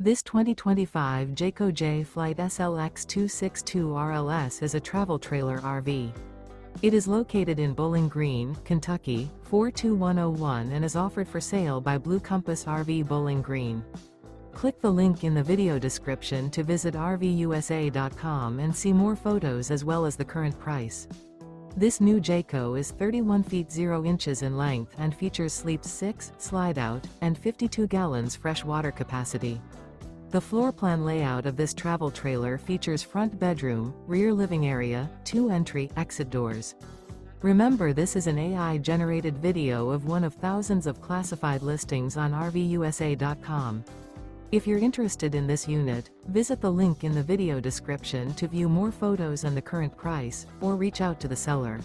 This 2025 Jayco Jay Flight SLX 262 RLS is a travel trailer RV. It is located in Bowling Green, Kentucky, 42101 and is offered for sale by Blue Compass RV Bowling Green. Click the link in the video description to visit RVUSA.com and see more photos as well as the current price. This new Jayco is 31 feet 0 inches in length and features sleeps 6, slide-out, and 52 gallons fresh water capacity. The floor plan layout of this travel trailer features front bedroom, rear living area, 2 entry/exit doors. Remember, this is an AI-generated video of one of thousands of classified listings on RVUSA.com. If you're interested in this unit, visit the link in the video description to view more photos and the current price, or reach out to the seller.